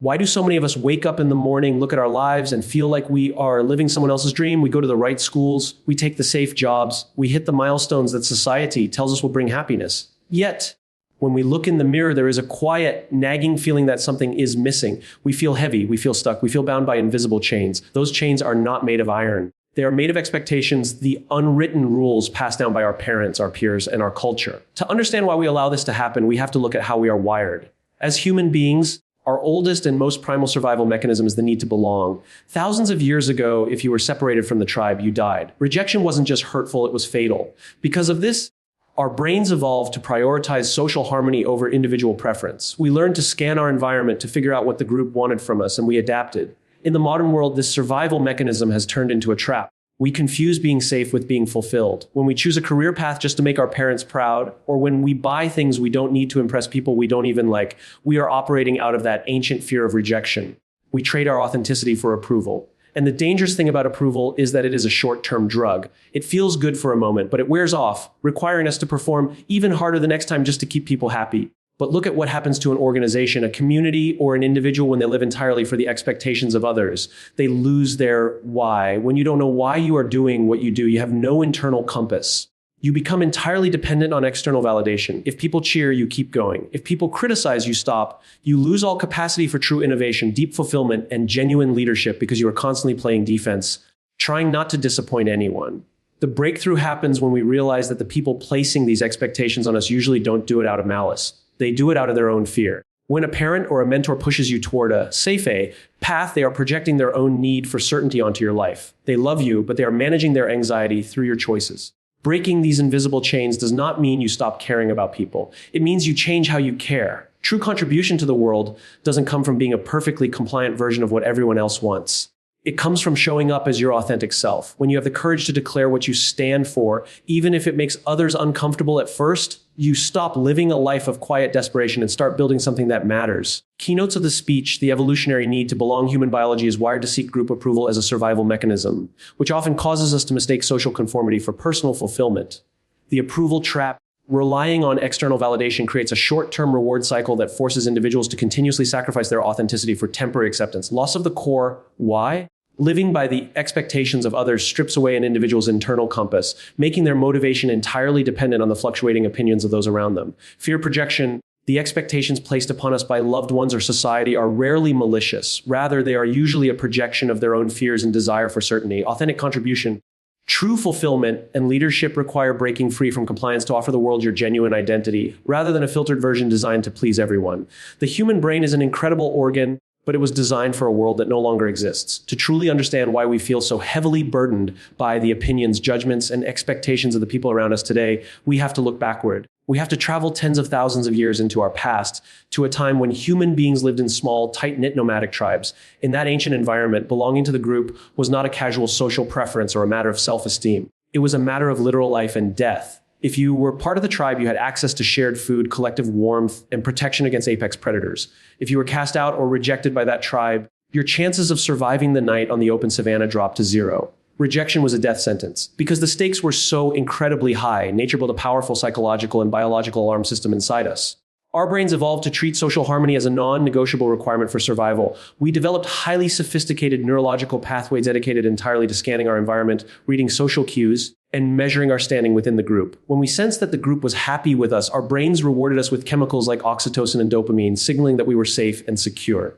Why do so many of us wake up in the morning, look at our lives, and feel like we are living someone else's dream? We go to the right schools, we take the safe jobs, we hit the milestones that society tells us will bring happiness. Yet, when we look in the mirror, there is a quiet, nagging feeling that something is missing. We feel heavy, we feel stuck, we feel bound by invisible chains. Those chains are not made of iron. They are made of expectations, the unwritten rules passed down by our parents, our peers, and our culture. To understand why we allow this to happen, we have to look at how we are wired. As human beings, our oldest and most primal survival mechanism is the need to belong. Thousands of years ago, if you were separated from the tribe, you died. Rejection wasn't just hurtful, it was fatal. Because of this, our brains evolved to prioritize social harmony over individual preference. We learned to scan our environment to figure out what the group wanted from us, and we adapted. In the modern world, this survival mechanism has turned into a trap. We confuse being safe with being fulfilled. When we choose a career path just to make our parents proud, or when we buy things we don't need to impress people we don't even like, we are operating out of that ancient fear of rejection. We trade our authenticity for approval. And the dangerous thing about approval is that it is a short-term drug. It feels good for a moment, but it wears off, requiring us to perform even harder the next time just to keep people happy. But look at what happens to an organization, a community, or an individual when they live entirely for the expectations of others. They lose their why. When you don't know why you are doing what you do, you have no internal compass. You become entirely dependent on external validation. If people cheer, you keep going. If people criticize, you stop. You lose all capacity for true innovation, deep fulfillment, and genuine leadership because you are constantly playing defense, trying not to disappoint anyone. The breakthrough happens when we realize that the people placing these expectations on us usually don't do it out of malice. They do it out of their own fear. When a parent or a mentor pushes you toward a safe path, they are projecting their own need for certainty onto your life. They love you, but they are managing their anxiety through your choices. Breaking these invisible chains does not mean you stop caring about people. It means you change how you care. True contribution to the world doesn't come from being a perfectly compliant version of what everyone else wants. It comes from showing up as your authentic self. When you have the courage to declare what you stand for, even if it makes others uncomfortable at first, you stop living a life of quiet desperation and start building something that matters. Keynotes of the speech, the evolutionary need to belong. Human biology is wired to seek group approval as a survival mechanism, which often causes us to mistake social conformity for personal fulfillment. The approval trap. Relying on external validation creates a short-term reward cycle that forces individuals to continuously sacrifice their authenticity for temporary acceptance. Loss of the core why? Living by the expectations of others strips away an individual's internal compass, making their motivation entirely dependent on the fluctuating opinions of those around them. Fear projection. The expectations placed upon us by loved ones or society are rarely malicious. Rather, they are usually a projection of their own fears and desire for certainty. Authentic contribution. True fulfillment and leadership require breaking free from compliance to offer the world your genuine identity, rather than a filtered version designed to please everyone. The human brain is an incredible organ, but it was designed for a world that no longer exists. To truly understand why we feel so heavily burdened by the opinions, judgments, and expectations of the people around us today, we have to look backward. We have to travel tens of thousands of years into our past, to a time when human beings lived in small, tight-knit nomadic tribes. In that ancient environment, belonging to the group was not a casual social preference or a matter of self-esteem. It was a matter of literal life and death. If you were part of the tribe, you had access to shared food, collective warmth, and protection against apex predators. If you were cast out or rejected by that tribe, your chances of surviving the night on the open savanna dropped to zero. Rejection was a death sentence. Because the stakes were so incredibly high, nature built a powerful psychological and biological alarm system inside us. Our brains evolved to treat social harmony as a non-negotiable requirement for survival. We developed highly sophisticated neurological pathways dedicated entirely to scanning our environment, reading social cues, and measuring our standing within the group. When we sensed that the group was happy with us, our brains rewarded us with chemicals like oxytocin and dopamine, signaling that we were safe and secure.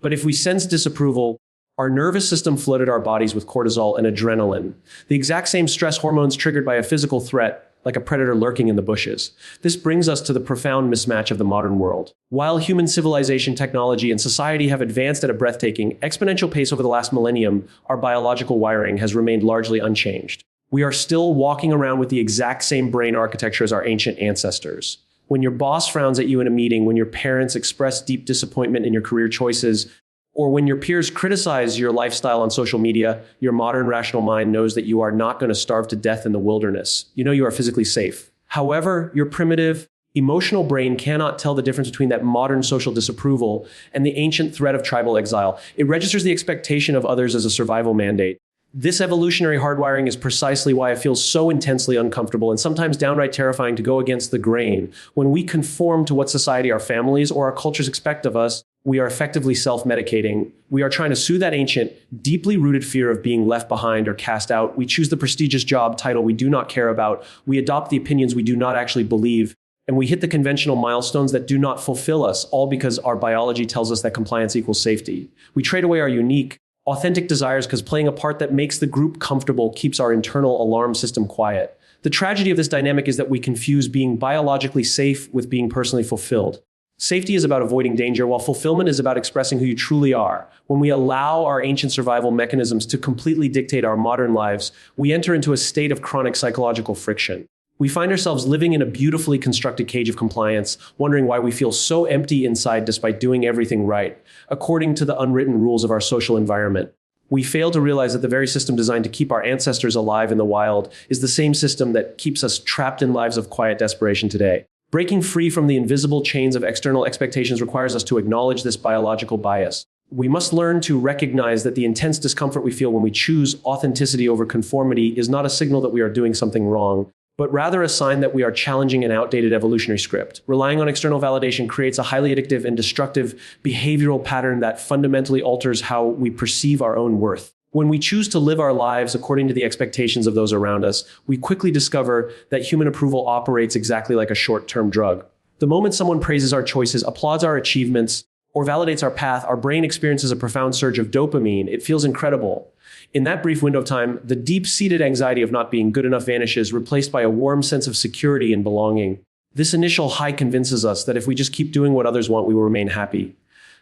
But if we sensed disapproval, our nervous system flooded our bodies with cortisol and adrenaline, the exact same stress hormones triggered by a physical threat, like a predator lurking in the bushes. This brings us to the profound mismatch of the modern world. While human civilization, technology, and society have advanced at a breathtaking, exponential pace over the last millennium, our biological wiring has remained largely unchanged. We are still walking around with the exact same brain architecture as our ancient ancestors. When your boss frowns at you in a meeting, when your parents express deep disappointment in your career choices, or when your peers criticize your lifestyle on social media, your modern rational mind knows that you are not going to starve to death in the wilderness. You know you are physically safe. However, your primitive, emotional brain cannot tell the difference between that modern social disapproval and the ancient threat of tribal exile. It registers the expectation of others as a survival mandate. This evolutionary hardwiring is precisely why it feels so intensely uncomfortable and sometimes downright terrifying to go against the grain. When we conform to what society, our families, or our cultures expect of us, we are effectively self-medicating. We are trying to soothe that ancient, deeply rooted fear of being left behind or cast out. We choose the prestigious job title we do not care about. We adopt the opinions we do not actually believe. And we hit the conventional milestones that do not fulfill us, all because our biology tells us that compliance equals safety. We trade away our unique, authentic desires because playing a part that makes the group comfortable keeps our internal alarm system quiet. The tragedy of this dynamic is that we confuse being biologically safe with being personally fulfilled. Safety is about avoiding danger, while fulfillment is about expressing who you truly are. When we allow our ancient survival mechanisms to completely dictate our modern lives, we enter into a state of chronic psychological friction. We find ourselves living in a beautifully constructed cage of compliance, wondering why we feel so empty inside despite doing everything right, according to the unwritten rules of our social environment. We fail to realize that the very system designed to keep our ancestors alive in the wild is the same system that keeps us trapped in lives of quiet desperation today. Breaking free from the invisible chains of external expectations requires us to acknowledge this biological bias. We must learn to recognize that the intense discomfort we feel when we choose authenticity over conformity is not a signal that we are doing something wrong, but rather a sign that we are challenging an outdated evolutionary script. Relying on external validation creates a highly addictive and destructive behavioral pattern that fundamentally alters how we perceive our own worth. When we choose to live our lives according to the expectations of those around us, we quickly discover that human approval operates exactly like a short-term drug. The moment someone praises our choices, applauds our achievements, or validates our path, our brain experiences a profound surge of dopamine. It feels incredible. In that brief window of time, the deep-seated anxiety of not being good enough vanishes, replaced by a warm sense of security and belonging. This initial high convinces us that if we just keep doing what others want, we will remain happy.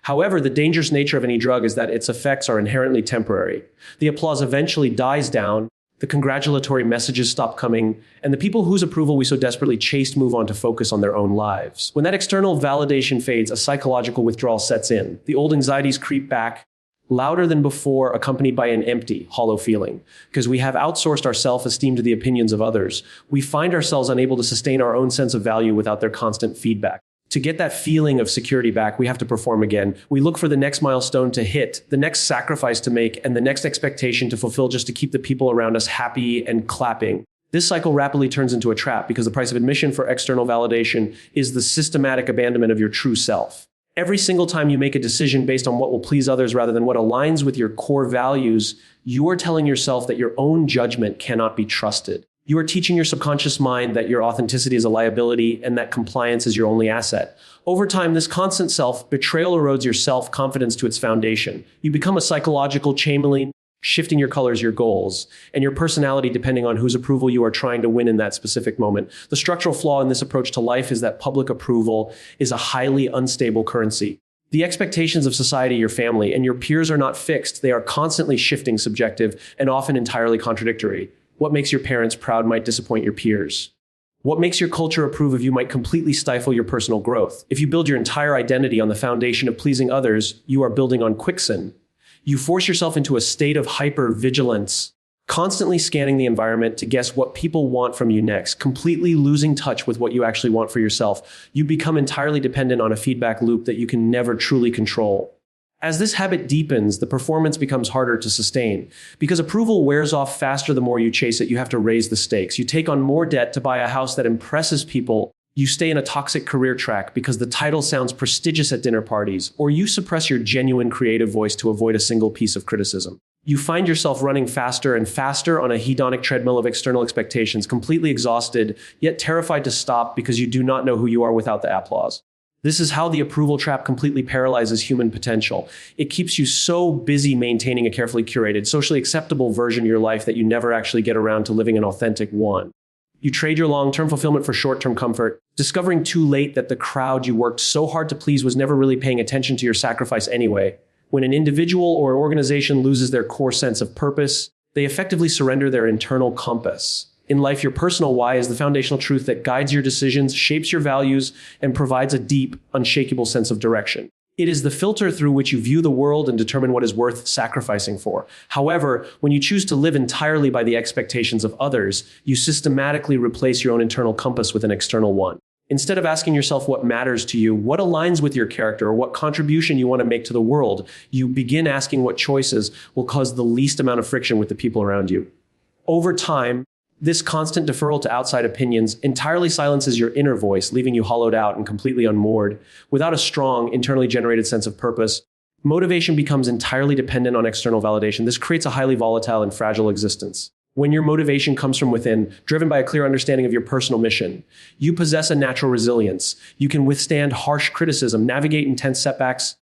However, the dangerous nature of any drug is that its effects are inherently temporary. The applause eventually dies down, the congratulatory messages stop coming, and the people whose approval we so desperately chased move on to focus on their own lives. When that external validation fades, a psychological withdrawal sets in. The old anxieties creep back, louder than before, accompanied by an empty, hollow feeling. Because we have outsourced our self-esteem to the opinions of others, we find ourselves unable to sustain our own sense of value without their constant feedback. To get that feeling of security back, we have to perform again. We look for the next milestone to hit, the next sacrifice to make, and the next expectation to fulfill just to keep the people around us happy and clapping. This cycle rapidly turns into a trap because the price of admission for external validation is the systematic abandonment of your true self. Every single time you make a decision based on what will please others rather than what aligns with your core values, you are telling yourself that your own judgment cannot be trusted. You are teaching your subconscious mind that your authenticity is a liability and that compliance is your only asset. Over time, this constant self-betrayal erodes your self-confidence to its foundation. You become a psychological chameleon, shifting your colors, your goals, and your personality depending on whose approval you are trying to win in that specific moment. The structural flaw in this approach to life is that public approval is a highly unstable currency. The expectations of society, your family, and your peers are not fixed. They are constantly shifting, subjective, and often entirely contradictory. What makes your parents proud might disappoint your peers. What makes your culture approve of you might completely stifle your personal growth. If you build your entire identity on the foundation of pleasing others, you are building on quicksand. You force yourself into a state of hyper-vigilance, constantly scanning the environment to guess what people want from you next, completely losing touch with what you actually want for yourself. You become entirely dependent on a feedback loop that you can never truly control. As this habit deepens, the performance becomes harder to sustain. Because approval wears off faster the more you chase it, you have to raise the stakes. You take on more debt to buy a house that impresses people. You stay in a toxic career track because the title sounds prestigious at dinner parties, or you suppress your genuine creative voice to avoid a single piece of criticism. You find yourself running faster and faster on a hedonic treadmill of external expectations, completely exhausted, yet terrified to stop because you do not know who you are without the applause. This is how the approval trap completely paralyzes human potential. It keeps you so busy maintaining a carefully curated, socially acceptable version of your life that you never actually get around to living an authentic one. You trade your long-term fulfillment for short-term comfort, discovering too late that the crowd you worked so hard to please was never really paying attention to your sacrifice anyway. When an individual or organization loses their core sense of purpose, they effectively surrender their internal compass. In life, your personal why is the foundational truth that guides your decisions, shapes your values, and provides a deep, unshakable sense of direction. It is the filter through which you view the world and determine what is worth sacrificing for. However, when you choose to live entirely by the expectations of others, you systematically replace your own internal compass with an external one. Instead of asking yourself what matters to you, what aligns with your character, or what contribution you want to make to the world, you begin asking what choices will cause the least amount of friction with the people around you. Over time, This constant deferral to outside opinions entirely silences your inner voice, leaving you hollowed out and completely unmoored. Without a strong, internally generated sense of purpose, motivation becomes entirely dependent on external validation. This creates a highly volatile and fragile existence. When your motivation comes from within, driven by a clear understanding of your personal mission, you possess a natural resilience. You can withstand harsh criticism, navigate intense setbacks,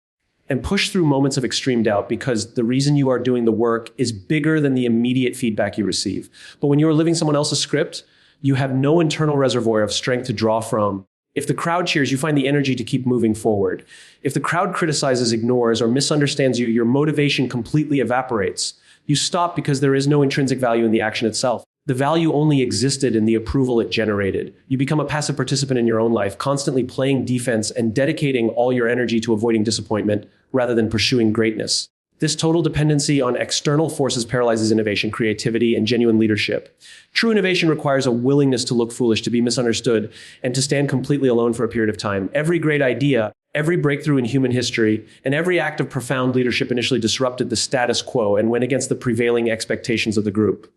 and push through moments of extreme doubt because the reason you are doing the work is bigger than the immediate feedback you receive. But when you are living someone else's script, you have no internal reservoir of strength to draw from. If the crowd cheers, you find the energy to keep moving forward. If the crowd criticizes, ignores, or misunderstands you, your motivation completely evaporates. You stop because there is no intrinsic value in the action itself. The value only existed in the approval it generated. You become a passive participant in your own life, constantly playing defense and dedicating all your energy to avoiding disappointment rather than pursuing greatness. This total dependency on external forces paralyzes innovation, creativity, and genuine leadership. True innovation requires a willingness to look foolish, to be misunderstood, and to stand completely alone for a period of time. Every great idea, every breakthrough in human history, and every act of profound leadership initially disrupted the status quo and went against the prevailing expectations of the group.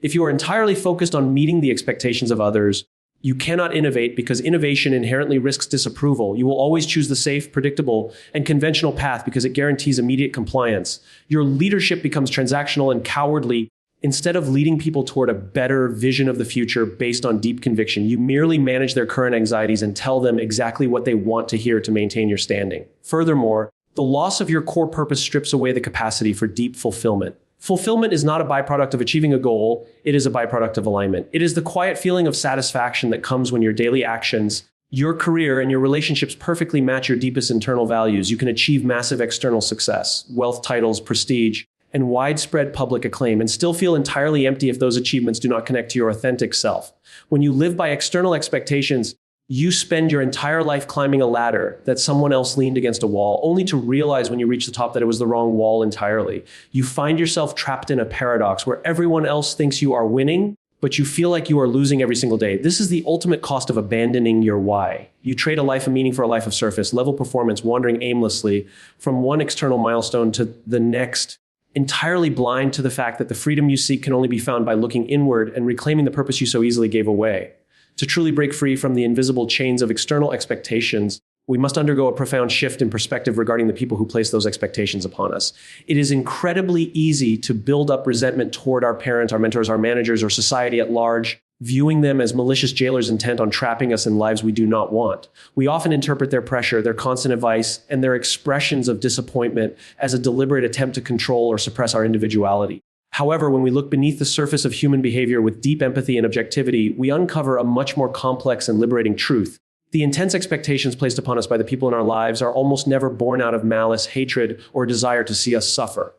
If you are entirely focused on meeting the expectations of others, you cannot innovate because innovation inherently risks disapproval. You will always choose the safe, predictable, and conventional path because it guarantees immediate compliance. Your leadership becomes transactional and cowardly. Instead of leading people toward a better vision of the future based on deep conviction, you merely manage their current anxieties and tell them exactly what they want to hear to maintain your standing. Furthermore, the loss of your core purpose strips away the capacity for deep fulfillment. Fulfillment is not a byproduct of achieving a goal, it is a byproduct of alignment. It is the quiet feeling of satisfaction that comes when your daily actions, your career, and your relationships perfectly match your deepest internal values. You can achieve massive external success, wealth, titles, prestige, and widespread public acclaim, and still feel entirely empty if those achievements do not connect to your authentic self. When you live by external expectations, you spend your entire life climbing a ladder that someone else leaned against a wall, only to realize when you reach the top that it was the wrong wall entirely. You find yourself trapped in a paradox where everyone else thinks you are winning, but you feel like you are losing every single day. This is the ultimate cost of abandoning your why. You trade a life of meaning for a life of surface, level performance, wandering aimlessly from one external milestone to the next, entirely blind to the fact that the freedom you seek can only be found by looking inward and reclaiming the purpose you so easily gave away. To truly break free from the invisible chains of external expectations, we must undergo a profound shift in perspective regarding the people who place those expectations upon us. It is incredibly easy to build up resentment toward our parents, our mentors, our managers, or society at large, viewing them as malicious jailers intent on trapping us in lives we do not want. We often interpret their pressure, their constant advice, and their expressions of disappointment as a deliberate attempt to control or suppress our individuality. However, when we look beneath the surface of human behavior with deep empathy and objectivity, we uncover a much more complex and liberating truth. The intense expectations placed upon us by the people in our lives are almost never born out of malice, hatred, or desire to see us suffer.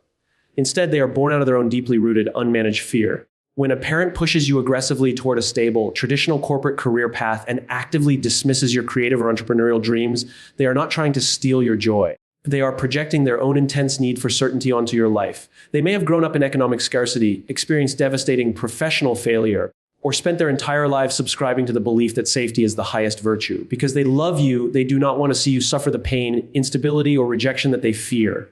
Instead, they are born out of their own deeply rooted, unmanaged fear. When a parent pushes you aggressively toward a stable, traditional corporate career path and actively dismisses your creative or entrepreneurial dreams, they are not trying to steal your joy. They are projecting their own intense need for certainty onto your life. They may have grown up in economic scarcity, experienced devastating professional failure, or spent their entire lives subscribing to the belief that safety is the highest virtue. Because they love you, they do not want to see you suffer the pain, instability, or rejection that they fear.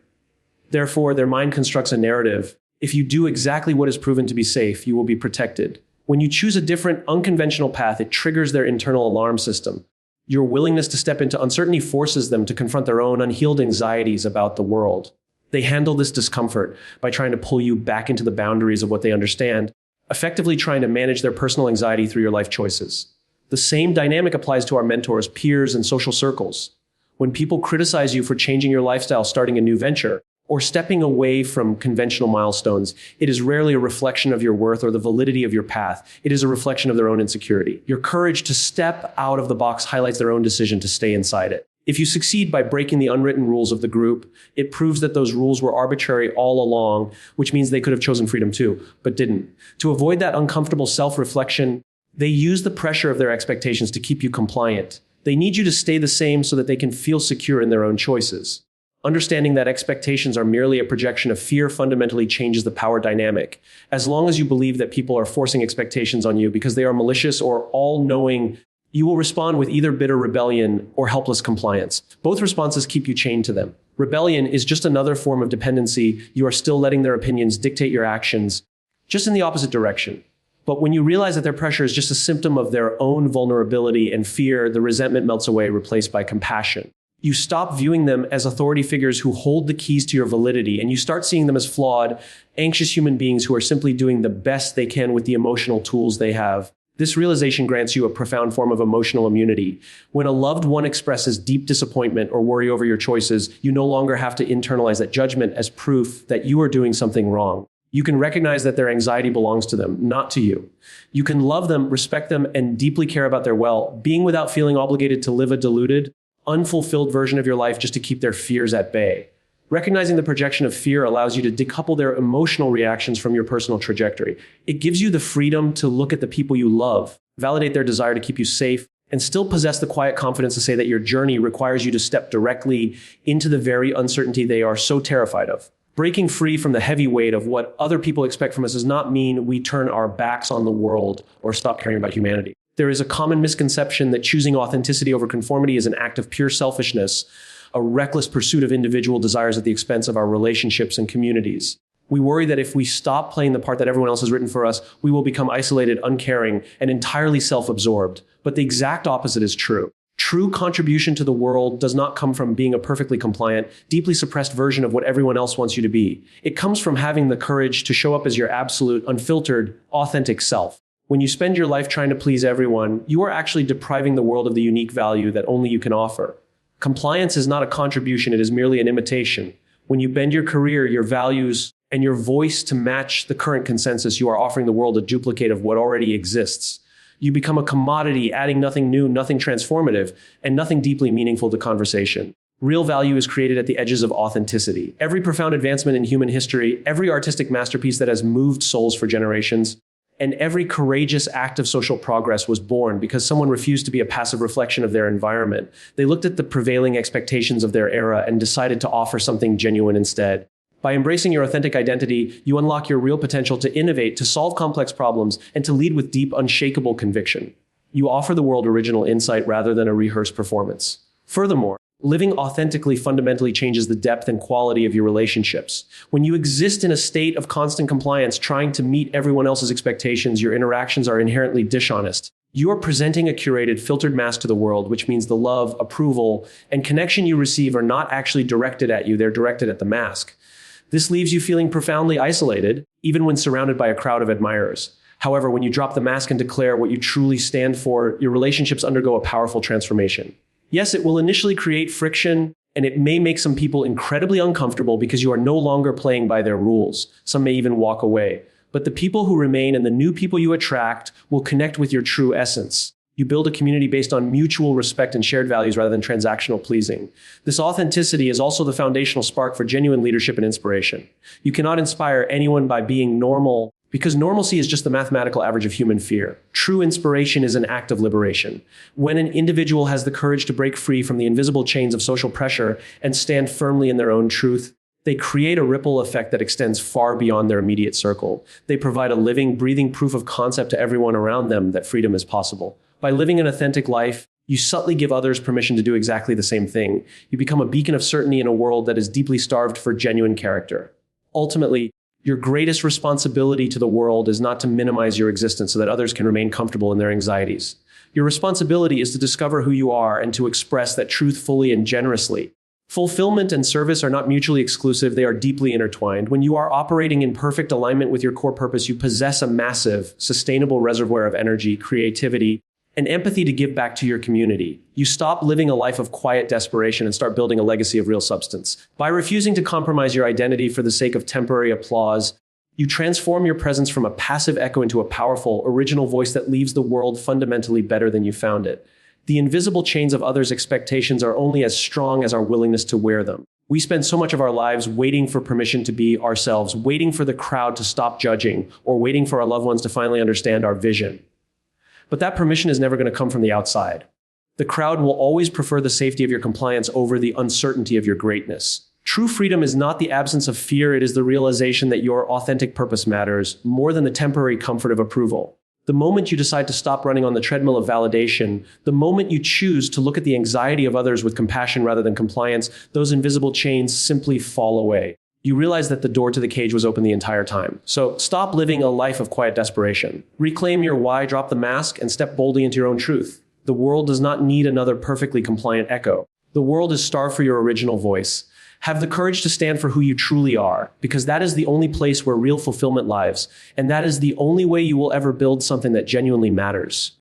Therefore, their mind constructs a narrative. If you do exactly what is proven to be safe, you will be protected. When you choose a different, unconventional path, it triggers their internal alarm system. Your willingness to step into uncertainty forces them to confront their own unhealed anxieties about the world. They handle this discomfort by trying to pull you back into the boundaries of what they understand, effectively trying to manage their personal anxiety through your life choices. The same dynamic applies to our mentors, peers, and social circles. When people criticize you for changing your lifestyle, starting a new venture, or stepping away from conventional milestones, it is rarely a reflection of your worth or the validity of your path. It is a reflection of their own insecurity. Your courage to step out of the box highlights their own decision to stay inside it. If you succeed by breaking the unwritten rules of the group, it proves that those rules were arbitrary all along, which means they could have chosen freedom too, but didn't. To avoid that uncomfortable self-reflection, they use the pressure of their expectations to keep you compliant. They need you to stay the same so that they can feel secure in their own choices. Understanding that expectations are merely a projection of fear fundamentally changes the power dynamic. As long as you believe that people are forcing expectations on you because they are malicious or all-knowing, you will respond with either bitter rebellion or helpless compliance. Both responses keep you chained to them. Rebellion is just another form of dependency. You are still letting their opinions dictate your actions, just in the opposite direction. But when you realize that their pressure is just a symptom of their own vulnerability and fear, the resentment melts away, replaced by compassion. You stop viewing them as authority figures who hold the keys to your validity, and you start seeing them as flawed, anxious human beings who are simply doing the best they can with the emotional tools they have. This realization grants you a profound form of emotional immunity. When a loved one expresses deep disappointment or worry over your choices, you no longer have to internalize that judgment as proof that you are doing something wrong. You can recognize that their anxiety belongs to them, not to you. You can love them, respect them, and deeply care about their well-being without feeling obligated to live a deluded, unfulfilled version of your life just to keep their fears at bay. Recognizing the projection of fear allows you to decouple their emotional reactions from your personal trajectory. It gives you the freedom to look at the people you love, validate their desire to keep you safe, and still possess the quiet confidence to say that your journey requires you to step directly into the very uncertainty they are so terrified of. Breaking free from the heavy weight of what other people expect from us does not mean we turn our backs on the world or stop caring about humanity. There is a common misconception that choosing authenticity over conformity is an act of pure selfishness, a reckless pursuit of individual desires at the expense of our relationships and communities. We worry that if we stop playing the part that everyone else has written for us, we will become isolated, uncaring, and entirely self-absorbed. But the exact opposite is true. True contribution to the world does not come from being a perfectly compliant, deeply suppressed version of what everyone else wants you to be. It comes from having the courage to show up as your absolute, unfiltered, authentic self. When you spend your life trying to please everyone, you are actually depriving the world of the unique value that only you can offer. Compliance is not a contribution, it is merely an imitation. When you bend your career, your values, and your voice to match the current consensus, you are offering the world a duplicate of what already exists. You become a commodity, adding nothing new, nothing transformative, and nothing deeply meaningful to conversation. Real value is created at the edges of authenticity. Every profound advancement in human history, every artistic masterpiece that has moved souls for generations, and every courageous act of social progress was born because someone refused to be a passive reflection of their environment. They looked at the prevailing expectations of their era and decided to offer something genuine instead. By embracing your authentic identity, you unlock your real potential to innovate, to solve complex problems, and to lead with deep, unshakable conviction. You offer the world original insight rather than a rehearsed performance. Furthermore, living authentically fundamentally changes the depth and quality of your relationships. When you exist in a state of constant compliance, trying to meet everyone else's expectations, your interactions are inherently dishonest. You are presenting a curated, filtered mask to the world, which means the love, approval, and connection you receive are not actually directed at you, they're directed at the mask. This leaves you feeling profoundly isolated, even when surrounded by a crowd of admirers. However, when you drop the mask and declare what you truly stand for, your relationships undergo a powerful transformation. Yes, it will initially create friction, and it may make some people incredibly uncomfortable because you are no longer playing by their rules. Some may even walk away. But the people who remain and the new people you attract will connect with your true essence. You build a community based on mutual respect and shared values rather than transactional pleasing. This authenticity is also the foundational spark for genuine leadership and inspiration. You cannot inspire anyone by being normal, because normalcy is just the mathematical average of human fear. True inspiration is an act of liberation. When an individual has the courage to break free from the invisible chains of social pressure and stand firmly in their own truth, they create a ripple effect that extends far beyond their immediate circle. They provide a living, breathing proof of concept to everyone around them that freedom is possible. By living an authentic life, you subtly give others permission to do exactly the same thing. You become a beacon of certainty in a world that is deeply starved for genuine character. Ultimately, your greatest responsibility to the world is not to minimize your existence so that others can remain comfortable in their anxieties. Your responsibility is to discover who you are and to express that truth fully and generously. Fulfillment and service are not mutually exclusive, they are deeply intertwined. When you are operating in perfect alignment with your core purpose, you possess a massive, sustainable reservoir of energy, creativity, and empathy to give back to your community. You stop living a life of quiet desperation and start building a legacy of real substance. By refusing to compromise your identity for the sake of temporary applause, you transform your presence from a passive echo into a powerful, original voice that leaves the world fundamentally better than you found it. The invisible chains of others' expectations are only as strong as our willingness to wear them. We spend so much of our lives waiting for permission to be ourselves, waiting for the crowd to stop judging, or waiting for our loved ones to finally understand our vision. But that permission is never going to come from the outside. The crowd will always prefer the safety of your compliance over the uncertainty of your greatness. True freedom is not the absence of fear, it is the realization that your authentic purpose matters more than the temporary comfort of approval. The moment you decide to stop running on the treadmill of validation, the moment you choose to look at the anxiety of others with compassion rather than compliance, those invisible chains simply fall away. you realize that the door to the cage was open the entire time. So stop living a life of quiet desperation. Reclaim your why, drop the mask, and step boldly into your own truth. The world does not need another perfectly compliant echo. The world is starved for your original voice. Have the courage to stand for who you truly are, because that is the only place where real fulfillment lives, and that is the only way you will ever build something that genuinely matters.